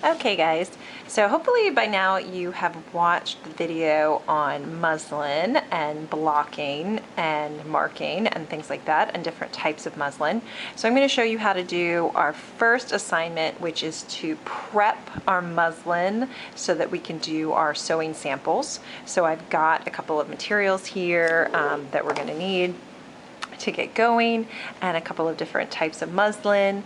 Okay guys, so hopefully by now you have watched the video on muslin and blocking and marking and things like that and different types of muslin. So I'm going to show you how to do our first assignment, which is to prep our muslin so that we can do our sewing samples. So I've got a couple of materials here that we're going to need to get going, and a couple of different types of muslin.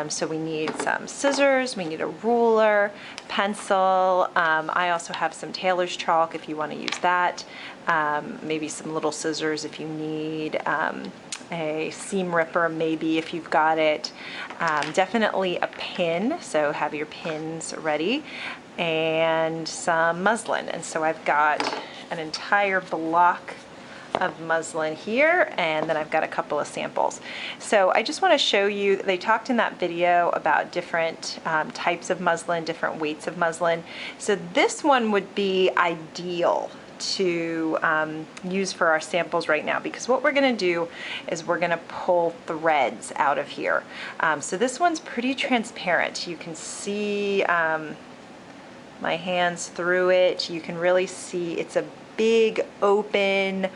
So we need some scissors, we need a ruler, pencil. I also have some tailor's chalk if you want to use that. Maybe some little scissors if you need. A seam ripper maybe if you've got it. Definitely a pin, so have your pins ready, and some muslin. And so I've got an entire block of muslin here, and then I've got a couple of samples. So I just want to show you, they talked in that video about different types of muslin, different weights of muslin. So this one would be ideal to use for our samples right now, because what we're going to do is we're going to pull threads out of here. So this one's pretty transparent. You can see my hands through it. You can really see it's a big open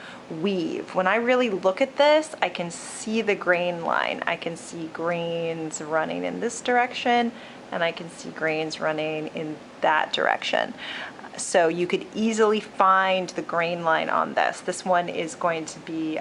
weave. When I really look at this, I can see the grain line. I can see grains running in this direction, and I can see grains running in that direction. So you could easily find the grain line on this. This one is going to be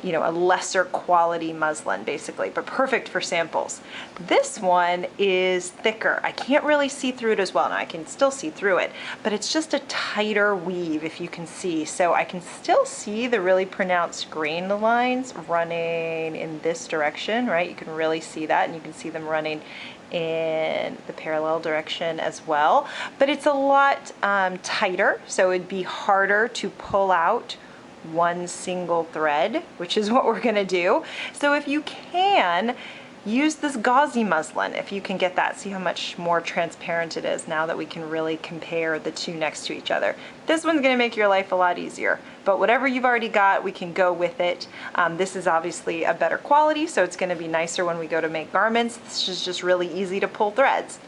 you know, a lesser quality muslin basically, but perfect for samples. This one is thicker. I can't really see through it as well. Now I can still see through it, but it's just a tighter weave, if you can see. So I can still see the really pronounced grain lines running in this direction, right? You can really see that, and you can see them running in the parallel direction as well. But it's a lot tighter, so it'd be harder to pull out one single thread, which is what we're going to do. So if you can, use this gauzy muslin if you can get that. See how much more transparent it is now that we can really compare the two next to each other. This one's going to make your life a lot easier, but whatever you've already got, we can go with it. This is obviously a better quality, so it's going to be nicer when we go to make garments. This is just really easy to pull threads.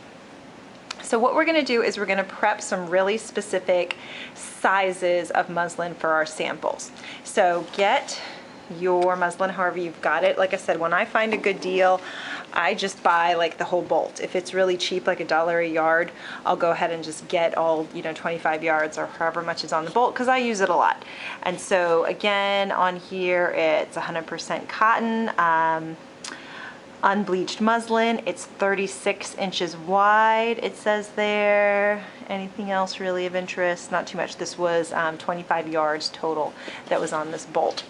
So what we're going to do is we're going to prep some really specific sizes of muslin for our samples. So get your muslin however you've got it. Like I said, when I find a good deal, I just buy like the whole bolt. If it's really cheap, like $1 a yard, I'll go ahead and just get all, 25 yards or however much is on the bolt, because I use it a lot. And so again, on here it's 100% cotton. Unbleached muslin. It's 36 inches wide, it says there. Anything else really of interest? Not too much. This was 25 yards total that was on this bolt.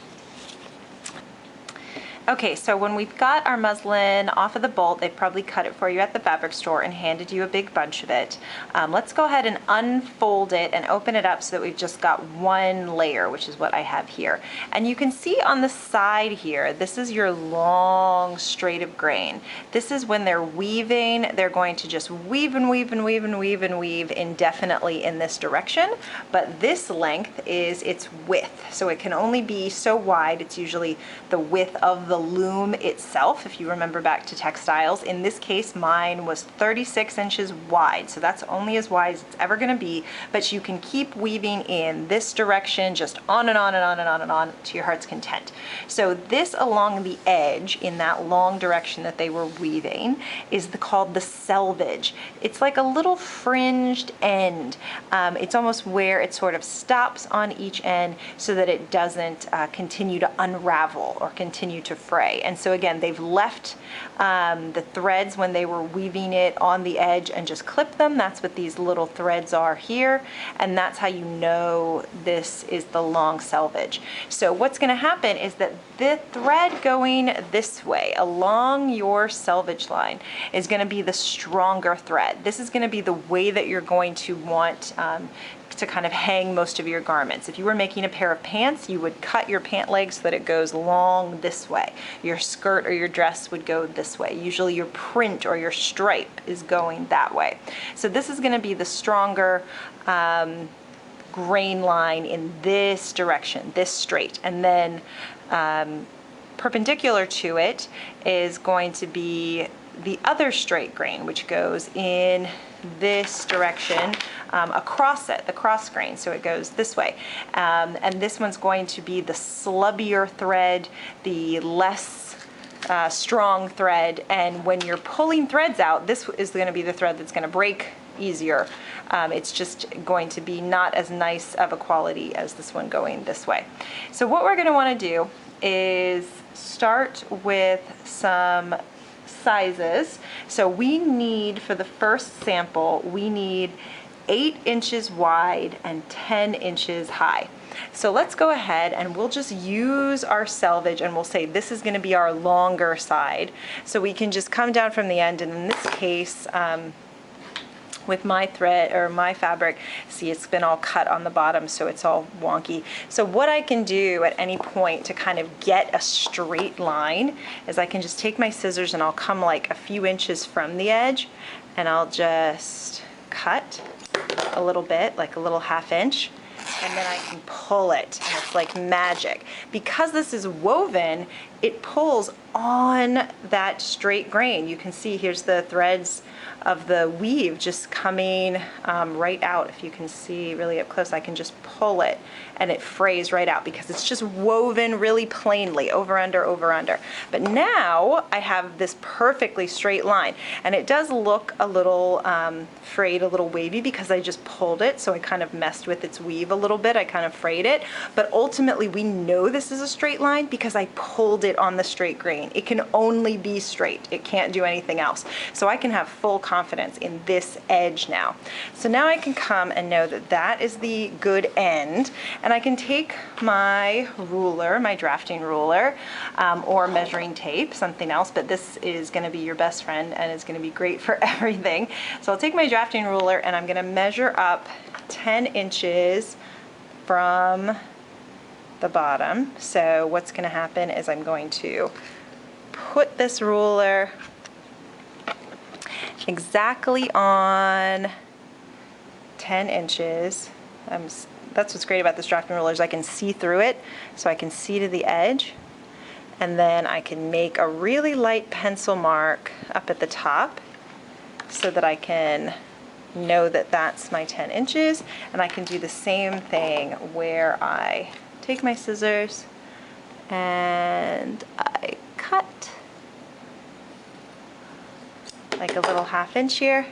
Okay, so when we've got our muslin off of the bolt, they've probably cut it for you at the fabric store and handed you a big bunch of it. Let's go ahead and unfold it and open it up so that we've just got one layer, which is what I have here. And you can see on the side here, this is your long straight of grain. This is when they're weaving, they're going to just weave and weave and weave and weave and weave indefinitely in this direction. But this length is its width. So it can only be so wide. It's usually the width of the loom itself, if you remember back to textiles. In this case, mine was 36 inches wide, so that's only as wide as it's ever going to be, but you can keep weaving in this direction, just on and on and on and on and on to your heart's content. So this along the edge in that long direction that they were weaving is called the selvage. It's like a little fringed end. It's almost where it sort of stops on each end so that it doesn't continue to unravel or continue to fray. And so again, they've left the threads when they were weaving it on the edge and just clipped them. That's what these little threads are here, and that's how you know this is the long selvage. So what's going to happen is that the thread going this way along your selvage line is going to be the stronger thread. This is going to be the way that you're going to want to kind of hang most of your garments. If you were making a pair of pants, you would cut your pant leg so that it goes long this way. Your skirt or your dress would go this way. Usually your print or your stripe is going that way. So this is going to be the stronger grain line in this direction, this straight. And then perpendicular to it is going to be the other straight grain, which goes in this direction across it, the cross grain, so it goes this way. And this one's going to be the slubbier thread, the less strong thread, and when you're pulling threads out, this is going to be the thread that's going to break easier. It's just going to be not as nice of a quality as this one going this way. So what we're going to want to do is start with some sizes. So we need, for the first sample, we need 8 inches wide and 10 inches high. So let's go ahead and we'll just use our selvage, and we'll say this is going to be our longer side. So we can just come down from the end, and in this case, with my thread or my fabric, see, it's been all cut on the bottom, so it's all wonky. So what I can do at any point to kind of get a straight line is I can just take my scissors and I'll come like a few inches from the edge, and I'll just cut a little bit, like a little ½ inch, and then I can pull it, and it's like magic. Because this is woven, it pulls on that straight grain. You can see here's the threads of the weave just coming right out. If you can see really up close, I can just pull it and it frays right out because it's just woven really plainly, over, under, over, under. But now I have this perfectly straight line, and it does look a little frayed, a little wavy because I just pulled it, so I kind of messed with its weave a little bit. I kind of frayed it, but ultimately we know this is a straight line because I pulled it on the straight grain. It can only be straight. It can't do anything else. So I can have full confidence in this edge now. So now I can come and know that that is the good end, and I can take my ruler, my drafting ruler, or measuring tape, something else, but this is going to be your best friend and it's going to be great for everything. So I'll take my drafting ruler and I'm going to measure up 10 inches from the bottom. So what's going to happen is I'm going to put this ruler exactly on 10 inches. That's what's great about this drafting ruler, is I can see through it, so I can see to the edge, and then I can make a really light pencil mark up at the top so that I can know that that's my 10 inches, and I can do the same thing where I take my scissors and I cut like a little ½ inch here,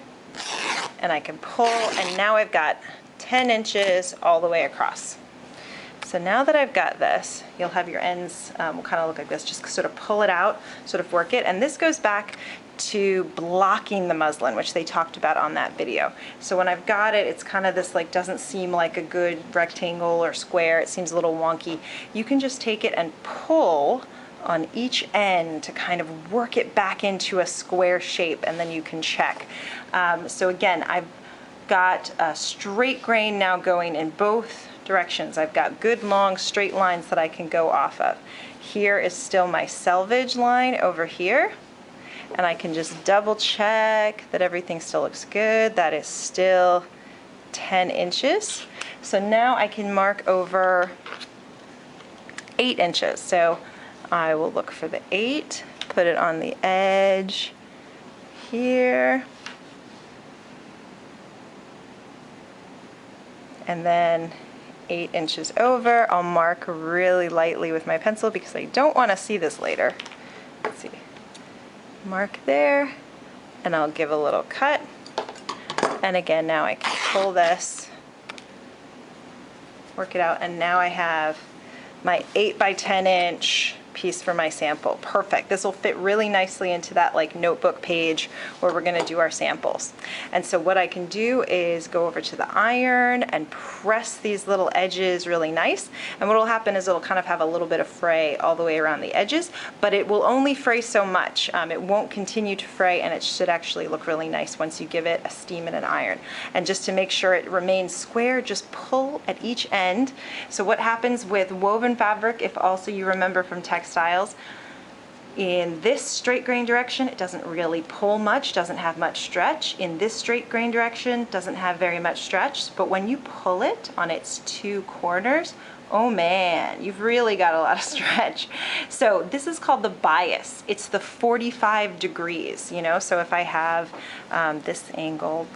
and I can pull, and now I've got 10 inches all the way across. So now that I've got this, you'll have your ends will kind of look like this. Just sort of pull it out, sort of work it, and this goes back to blocking the muslin, which they talked about on that video. So when I've got it, it's kind of this, like, doesn't seem like a good rectangle or square. It seems a little wonky. You can just take it and pull on each end to kind of work it back into a square shape, and then you can check. So again, I've got a straight grain now going in both directions. I've got good long straight lines that I can go off of. Here is still my selvage line over here, and I can just double check that everything still looks good. That is still 10 inches. So now I can mark over 8 inches. So I will look for the 8, put it on the edge here, and then 8 inches over. I'll mark really lightly with my pencil because I don't want to see this later. Let's see. Mark there, and I'll give a little cut. And again, now I can pull this, work it out, and now I have my 8 by 10 inch piece for my sample. Perfect. This will fit really nicely into that like notebook page where we're going to do our samples. And so what I can do is go over to the iron and press these little edges really nice. And what will happen is it'll kind of have a little bit of fray all the way around the edges, but it will only fray so much. It won't continue to fray, and it should actually look really nice once you give it a steam and an iron. And just to make sure it remains square, just pull at each end. So what happens with woven fabric, if also you remember from textiles, In this straight grain direction, it doesn't really pull much, doesn't have much stretch. In this straight grain direction, doesn't have very much stretch, but when you pull it on its two corners, oh man, you've really got a lot of stretch. So this is called the bias. It's the 45 degrees, you know, so if I have this angle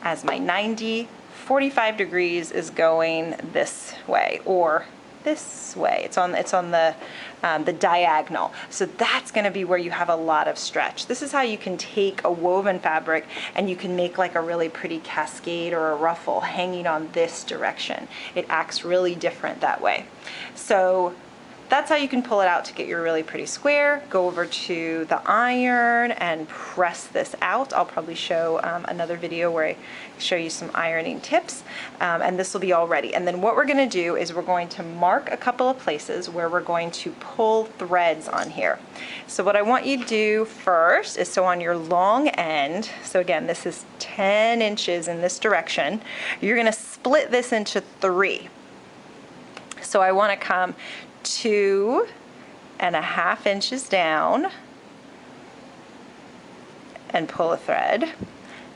as my 90, 45 degrees is going this way, or this way. It's on the diagonal. So that's going to be where you have a lot of stretch. This is how you can take a woven fabric and you can make like a really pretty cascade or a ruffle hanging on this direction. It acts really different that way. So that's how you can pull it out to get your really pretty square. Go over to the iron and press this out. I'll probably show another video where I show you some ironing tips, and this will be all ready. And then what we're gonna do is we're going to mark a couple of places where we're going to pull threads on here. So what I want you to do first is, so on your long end, so again, this is 10 inches in this direction, you're gonna split this into 3. So I wanna come 2.5 inches down and pull a thread,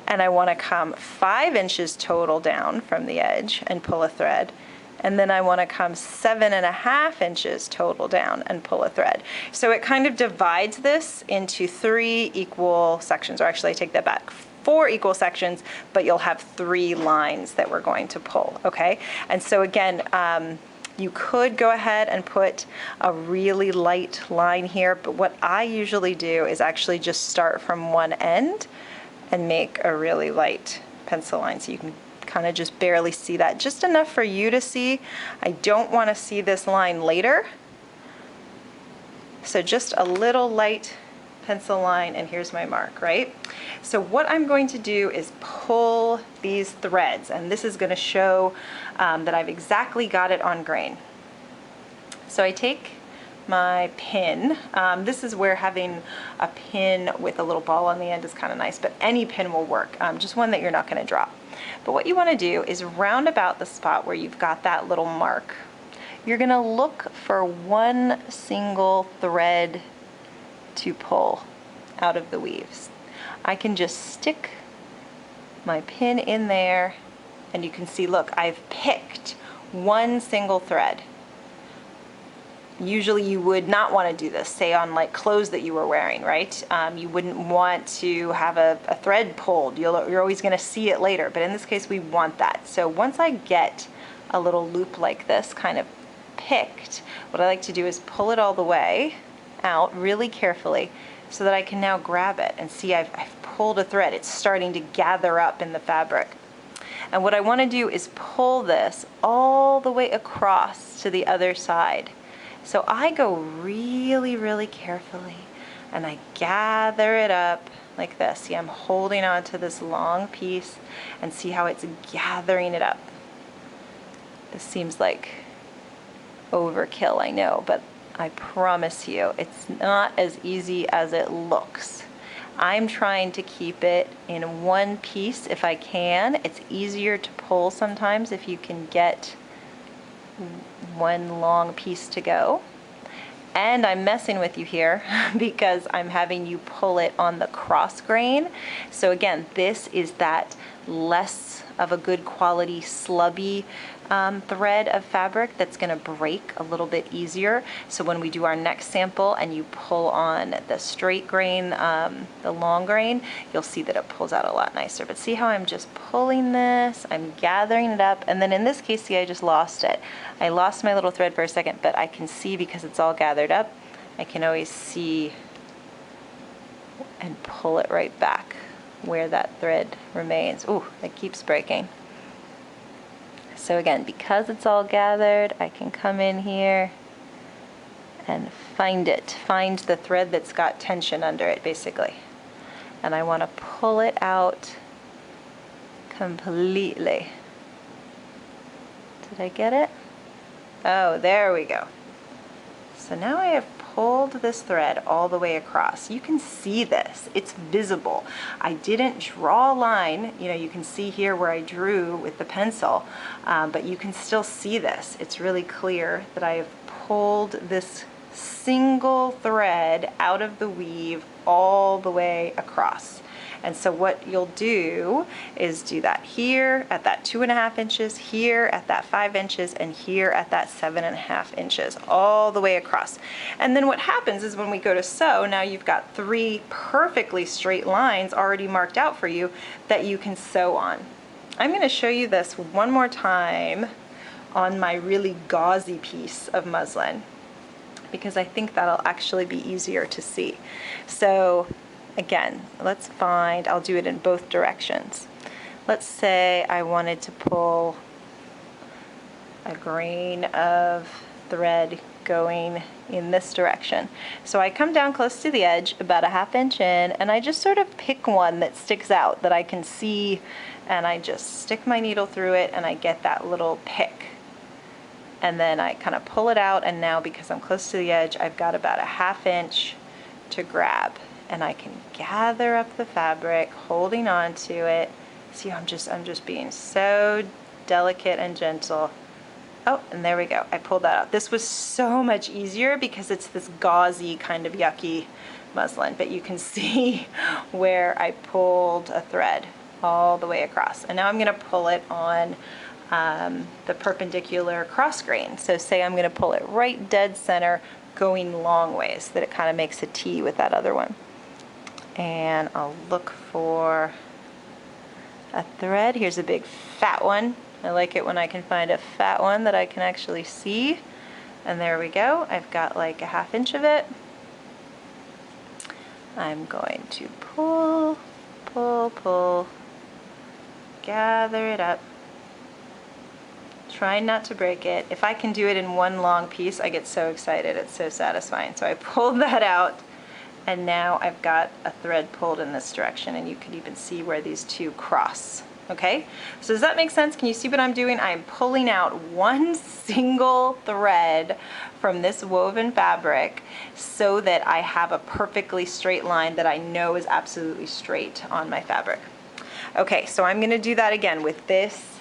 and I want to come 5 inches total down from the edge and pull a thread, and then I want to come 7.5 inches total down and pull a thread. So it kind of divides this into 3 equal sections, or actually I take that back, 4 equal sections, but you'll have 3 lines that we're going to pull, okay? And so again, you could go ahead and put a really light line here, but what I usually do is actually just start from one end and make a really light pencil line, so you can kind of just barely see that, just enough for you to see. I don't want to see this line later, so just a little light pencil line, and here's my mark, right? So what I'm going to do is pull these threads, and this is going to show that I've exactly got it on grain. So I take my pin. This is where having a pin with a little ball on the end is kind of nice, but any pin will work, just one that you're not going to drop. But what you want to do is round about the spot where you've got that little mark. You're going to look for one single thread to pull out of the weaves. I can just stick my pin in there, and you can see, look, I've picked one single thread. Usually you would not want to do this, say on like clothes that you were wearing, right? You wouldn't want to have a thread pulled. You're always going to see it later, but in this case we want that. So once I get a little loop like this kind of picked, what I like to do is pull it all the way out really carefully so that I can now grab it and see I've pulled a thread. It's starting to gather up in the fabric. And what I want to do is pull this all the way across to the other side. So I go really, really carefully and I gather it up like this. See, I'm holding on to this long piece, and see how it's gathering it up. This seems like overkill, I know, but I promise you it's not as easy as it looks. I'm trying to keep it in one piece if I can. It's easier to pull sometimes if you can get one long piece to go. And I'm messing with you here because I'm having you pull it on the cross grain. So again, this is that less of a good quality slubby thread of fabric that's going to break a little bit easier. So when we do our next sample and you pull on the straight grain, the long grain, you'll see that it pulls out a lot nicer. But see how I'm just pulling this, I'm gathering it up, and then in this case, see, I just lost it. I lost my little thread for a second, but I can see because it's all gathered up, I can always see and pull it right back where that thread remains. Ooh, it keeps breaking. So again, because it's all gathered, I can come in here and find it, find the thread that's got tension under it, basically. And I want to pull it out completely. Did I get it? Oh, there we go. So now I have pulled this thread all the way across. You can see this, it's visible. I didn't draw a line, you know, you can see here where I drew with the pencil, but you can still see this. It's really clear that I have pulled this single thread out of the weave all the way across. And so what you'll do is do that here at that 2.5 inches, here at that 5 inches, and here at that 7.5 inches, all the way across. And then what happens is when we go to sew, now you've got 3 perfectly straight lines already marked out for you that you can sew on. I'm going to show you this one more time on my really gauzy piece of muslin, because I think that'll actually be easier to see. So again, let's find, I'll do it in both directions. Let's say I wanted to pull a grain of thread going in this direction. So I come down close to the edge, about 1/2 inch in, and I just sort of pick one that sticks out that I can see, and I just stick my needle through it and I get that little pick. And then I kind of pull it out, and now because I'm close to the edge, I've got about 1/2 inch to grab. And I can gather up the fabric, holding on to it. See, I'm just being so delicate and gentle. Oh, and there we go. I pulled that out. This was so much easier because it's this gauzy kind of yucky muslin, but you can see where I pulled a thread all the way across. And now I'm going to pull it on the perpendicular cross grain. So say I'm going to pull it right dead center, going long ways, that it kind of makes a T with that other one. And I'll look for a thread. Here's a big fat one. I like it when I can find a fat one that I can actually see. And there we go. I've got like 1/2 inch of it. I'm going to pull, pull, pull, gather it up. Try not to break it. If I can do it in one long piece, I get so excited. It's so satisfying. So I pulled that out. And now I've got a thread pulled in this direction, and you can even see where these two cross. Okay, so does that make sense? Can you see what I'm doing? I'm pulling out one single thread from this woven fabric so that I have a perfectly straight line that I know is absolutely straight on my fabric. Okay, so I'm going to do that again with this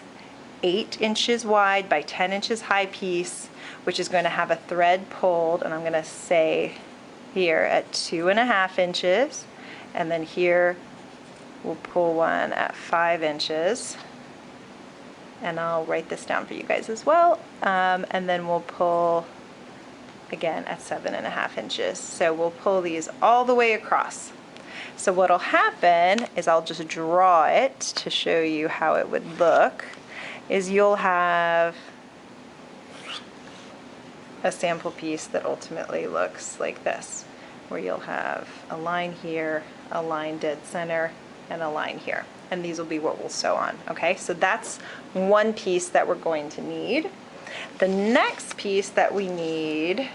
8 inches wide by 10 inches high piece, which is going to have a thread pulled, and I'm going to say here at 2.5 inches, and then here we'll pull one at 5 inches, and I'll write this down for you guys as well, and then we'll pull again at 7.5 inches. So we'll pull these all the way across. So what'll happen is, I'll just draw it to show you how it would look, is you'll have a sample piece that ultimately looks like this, where you'll have a line here, a line dead center, and a line here. And these will be what we'll sew on, okay? So that's one piece that we're going to need. The next piece that we need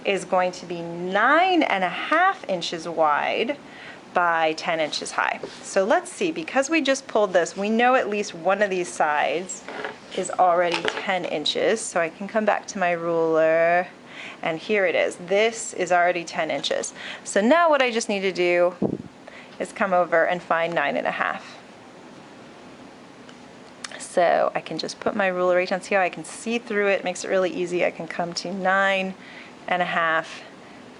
is going to be 9.5 inches wide by 10 inches high. So let's see, because we just pulled this, we know at least one of these sides is already 10 inches. So I can come back to my ruler, and here it is. This is already 10 inches. So now what I just need to do is come over and find 9.5. So I can just put my ruler right down. See how I can see through it? Makes it really easy. I can come to 9.5,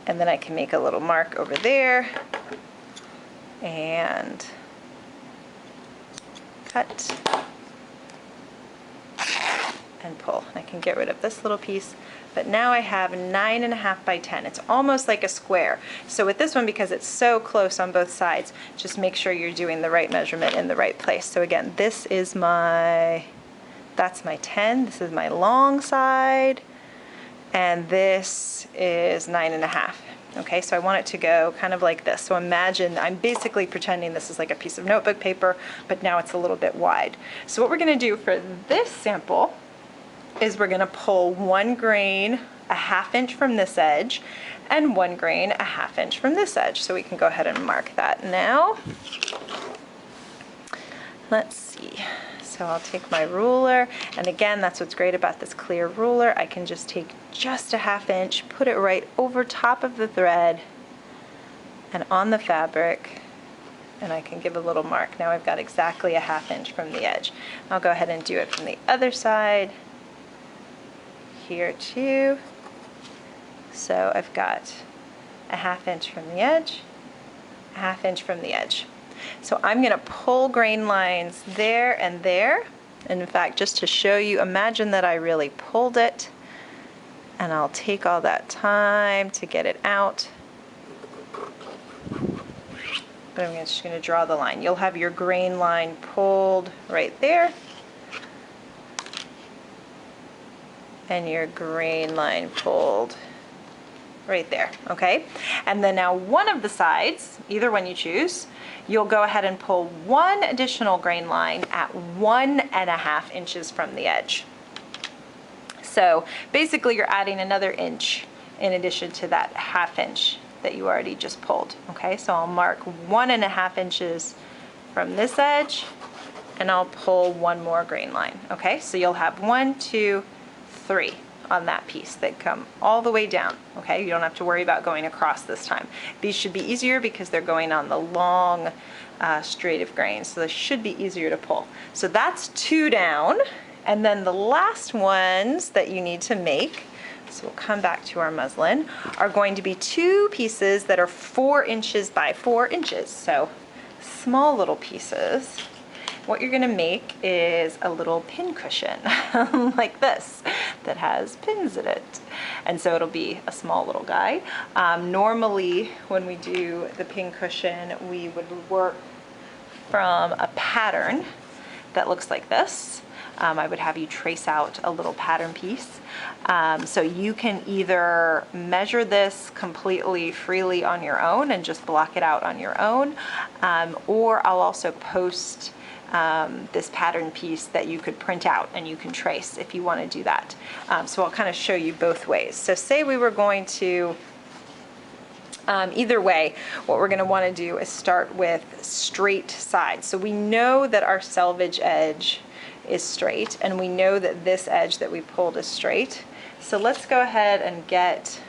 and then I can make a little mark over there and cut and pull. I can get rid of this little piece, but now I have 9.5 by 10. It's almost like a square. So with this one, because it's so close on both sides, just make sure you're doing the right measurement in the right place. So again, this is that's my 10, this is my long side, and this is 9.5. Okay, so I want it to go kind of like this. So imagine, I'm basically pretending this is like a piece of notebook paper, but now it's a little bit wide. So what we're going to do for this sample is we're going to pull one grain 1/2 inch from this edge and one grain 1/2 inch from this edge. So we can go ahead and mark that now. Let's see. So I'll take my ruler, and again, that's what's great about this clear ruler. I can just take just 1/2 inch, put it right over top of the thread and on the fabric, and I can give a little mark. Now I've got exactly 1/2 inch from the edge. I'll go ahead and do it from the other side. Here too. So I've got a 1/2 inch from the edge, a 1/2 inch from the edge. So I'm going to pull grain lines there and there. And in fact, just to show you, imagine that I really pulled it, and I'll take all that time to get it out. But I'm just going to draw the line. You'll have your grain line pulled right there, and your grain line pulled right there, okay? And then now one of the sides, either one you choose, you'll go ahead and pull one additional grain line at 1.5 inches from the edge. So basically you're adding another inch in addition to that 1/2 inch that you already just pulled, okay? So I'll mark 1.5 inches from this edge, and I'll pull one more grain line, okay? So you'll have 1, 2, 3 on that piece that come all the way down, okay? You don't have to worry about going across this time. These should be easier because they're going on the long straight of grain, so they should be easier to pull. So that's 2 down, and then the last ones that you need to make, so we'll come back to our muslin, are going to be 2 pieces that are 4 inches by 4 inches, so small little pieces. What you're going to make is a little pin cushion like this that has pins in it. And so it'll be a small little guy. Normally when we do the pin cushion, we would work from a pattern that looks like this. I would have you trace out a little pattern piece. So you can either measure this completely freely on your own and just block it out on your own, or I'll also post this pattern piece that you could print out and you can trace if you want to do that. So I'll kind of show you both ways. So say we were going to, either way, what we're going to want to do is start with straight sides. So we know that our selvage edge is straight, and we know that this edge that we pulled is straight. So let's go ahead and get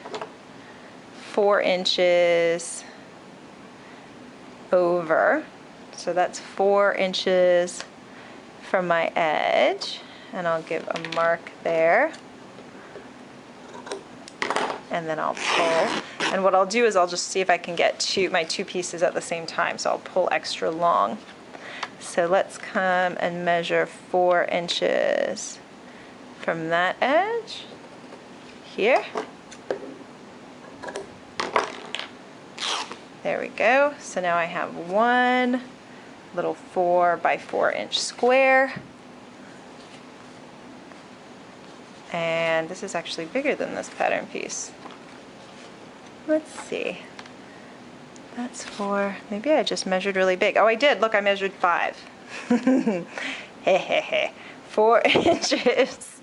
4 inches over. So that's 4 inches from my edge, and I'll give a mark there, and then I'll pull. And what I'll do is I'll just see if I can get my two pieces at the same time, so I'll pull extra long. So let's come and measure 4 inches from that edge here. There we go. So now I have one little 4 by 4 inch square. And this is actually bigger than this pattern piece. Let's see. That's 4. Maybe I just measured really big. Oh, I did. Look, I measured 5. Hey, hey, hey. 4 inches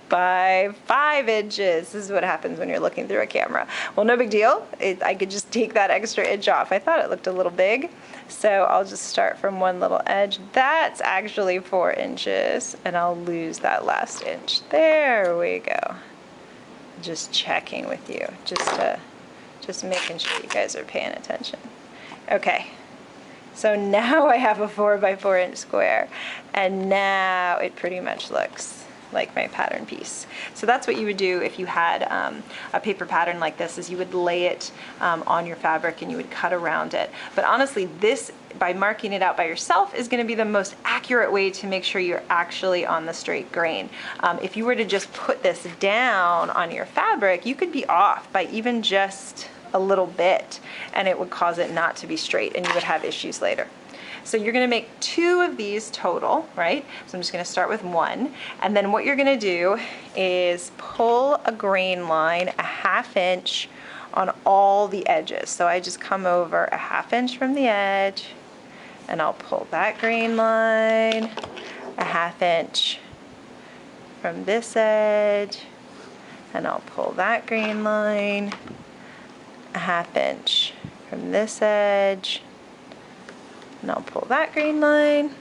by 5 inches. This is what happens when you're looking through a camera. Well, no big deal. I could just take that extra inch off. I thought it looked a little big, so I'll just start from one little edge. That's actually 4 inches, and I'll lose that last inch. There we go. Just checking with you, just making sure you guys are paying attention. Okay. So now I have a 4 by 4 inch square, and now it pretty much looks like my pattern piece. So that's what you would do if you had a paper pattern like this, is you would lay it on your fabric and you would cut around it. But honestly, this, by marking it out by yourself, is going to be the most accurate way to make sure you're actually on the straight grain. If you were to just put this down on your fabric, you could be off by even just a little bit, and it would cause it not to be straight, and you would have issues later. So you're going to make 2 of these total, right? So I'm just going to start with 1, and then what you're going to do is pull a grain line a 1/2 inch on all the edges. So I just come over a 1/2 inch from the edge, and I'll pull that grain line a 1/2 inch from this edge, and I'll pull that grain line a 1/2 inch from this edge, and I'll pull that grain line.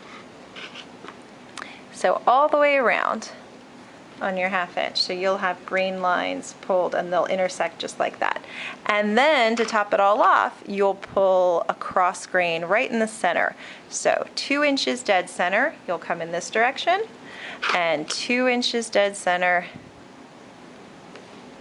So all the way around on your 1/2 inch. So you'll have grain lines pulled, and they'll intersect just like that. And then to top it all off, you'll pull a cross grain right in the center. So 2 inches dead center, you'll come in this direction, and 2 inches dead center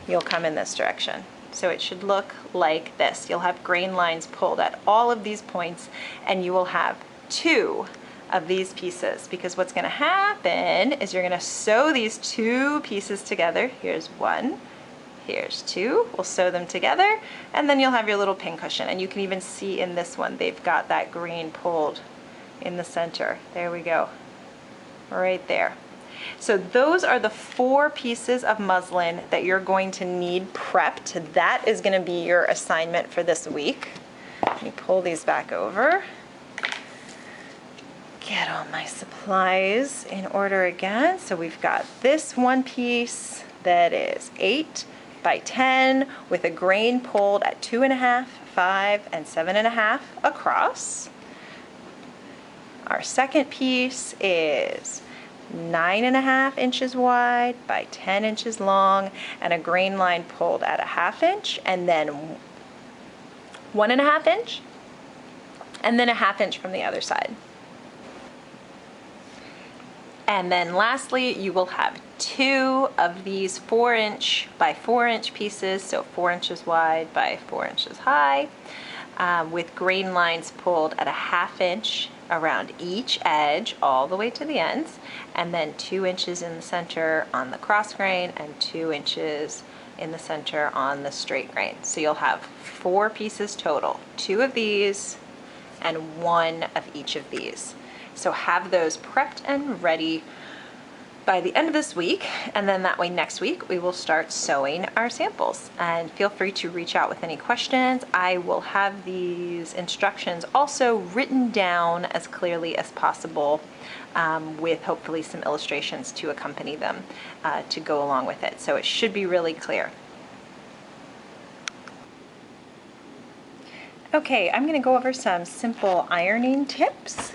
you'll come in this direction. So it should look like this. You'll have grain lines pulled at all of these points, and you will have 2 of these pieces, because what's going to happen is you're going to sew these 2 pieces together. Here's 1, here's 2. We'll sew them together, and then you'll have your little pin cushion. And you can even see in this one, they've got that green pulled in the center. There we go, right there. So those are the 4 pieces of muslin that you're going to need prepped. That is going to be your assignment for this week. Let me pull these back over. Get all my supplies in order again. So we've got this one piece that is 8 by 10 with a grain pulled at 2.5, 5, and 7.5 across. Our second piece is 9.5 inches wide by 10 inches long, and a grain line pulled at 1/2 inch, and then 1.5 inch, and then 1/2 inch from the other side. And then lastly, you will have 2 of these 4-inch by 4-inch pieces, so 4 inches wide by 4 inches high, with grain lines pulled at 1/2 inch around each edge all the way to the ends, and then 2 inches in the center on the cross grain and 2 inches in the center on the straight grain. So you'll have 4 pieces total, 2 of these and 1 of each of these. So have those prepped and ready by the end of this week, and then that way next week we will start sewing our samples. And feel free to reach out with any questions. I will have these instructions also written down as clearly as possible, with hopefully some illustrations to accompany them to go along with it. So it should be really clear. Okay, I'm going to go over some simple ironing tips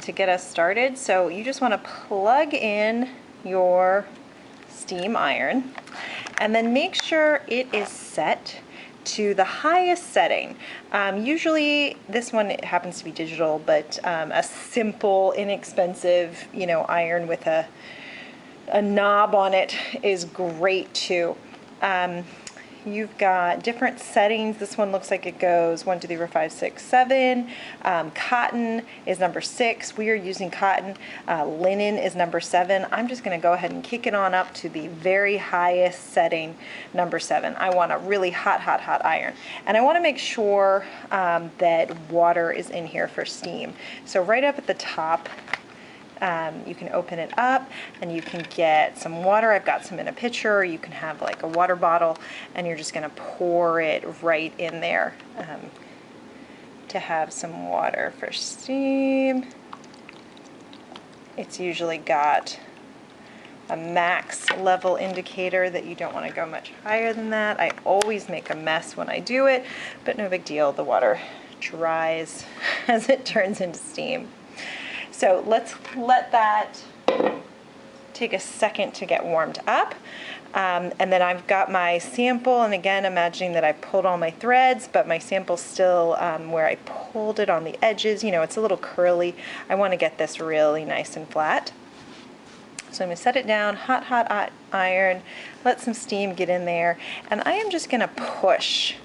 to get us started. So you just want to plug in your steam iron, and then make sure it is set to the highest setting. Usually this one, it happens to be digital, but a simple, inexpensive, iron with a knob on it is great too. You've got different settings. This one looks like it goes 1, 2, 3, 4, 5, 6, 7. Cotton is number 6. We are using cotton. Linen is number 7. I'm just going to go ahead and kick it on up to the very highest setting, number 7. I want a really hot, hot, hot iron. And I want to make sure that water is in here for steam. So right up at the top, you can open it up and you can get some water. I've got some in a pitcher. You can have like a water bottle, and you're just going to pour it right in there to have some water for steam. It's usually got a max level indicator that you don't want to go much higher than that. I always make a mess when I do it, but no big deal. The water dries as it turns into steam. So let's let that take a second to get warmed up. And then I've got my sample, and again, imagining that I pulled all my threads, but my sample's still where I pulled it on the edges. It's a little curly. I want to get this really nice and flat. So I'm going to set it down, hot, hot, hot iron, let some steam get in there, and I am just going to push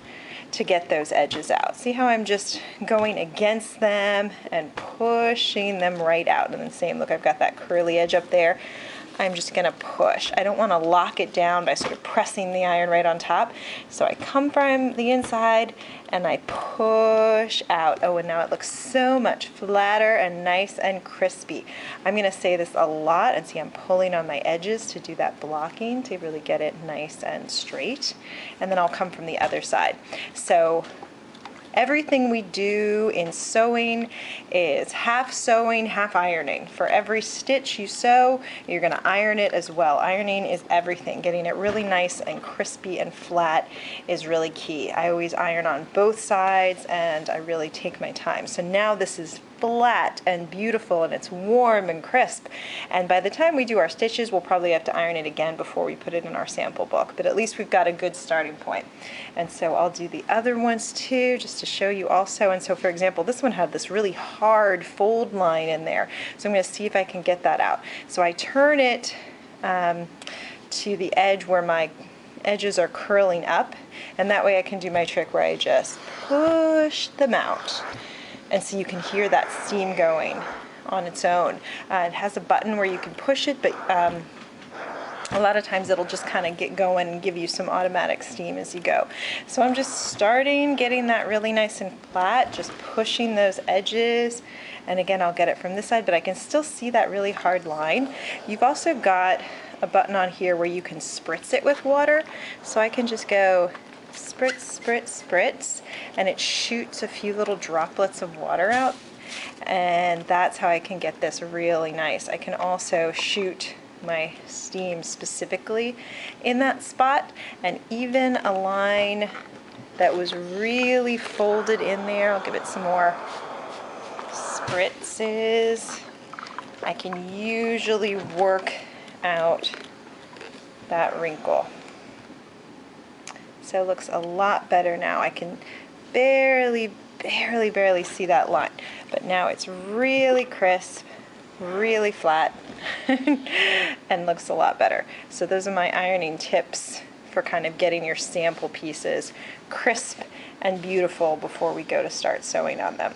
to get those edges out. See how I'm just going against them and pushing them right out. And then same, look, I've got that curly edge up there. I'm just gonna push. I don't wanna lock it down by sort of pressing the iron right on top. So I come from the inside and I push out. Oh, and now it looks so much flatter and nice and crispy. I'm gonna say this a lot, and see I'm pulling on my edges to do that blocking to really get it nice and straight. And then I'll come from the other side. So everything we do in sewing is half sewing, half ironing. For every stitch you sew, you're going to iron it as well. Ironing is everything. Getting it really nice and crispy and flat is really key. I always iron on both sides, and I really take my time. So now this is flat and beautiful, and it's warm and crisp. And by the time we do our stitches, we'll probably have to iron it again before we put it in our sample book, but at least we've got a good starting point. And so I'll do the other ones too, just to show you also. And so for example, this one had this really hard fold line in there, so I'm going to see if I can get that out. So I turn it to the edge where my edges are curling up, and that way I can do my trick where I just push them out. And so you can hear that steam going on its own. It has a button where you can push it, but a lot of times it'll just kind of get going and give you some automatic steam as you go. So I'm just starting getting that really nice and flat, just pushing those edges. And again, I'll get it from this side, but I can still see that really hard line. You've also got a button on here where you can spritz it with water. So I can just go spritz, spritz, spritz, and it shoots a few little droplets of water out. And that's how I can get this really nice. I can also shoot my steam specifically in that spot, and even a line that was really folded in there, I'll give it some more spritzes. I can usually work out that wrinkle. So it looks a lot better now. I can barely see that line, but now it's really crisp, really flat, and looks a lot better. So those are my ironing tips for kind of getting your sample pieces crisp and beautiful before we go to start sewing on them.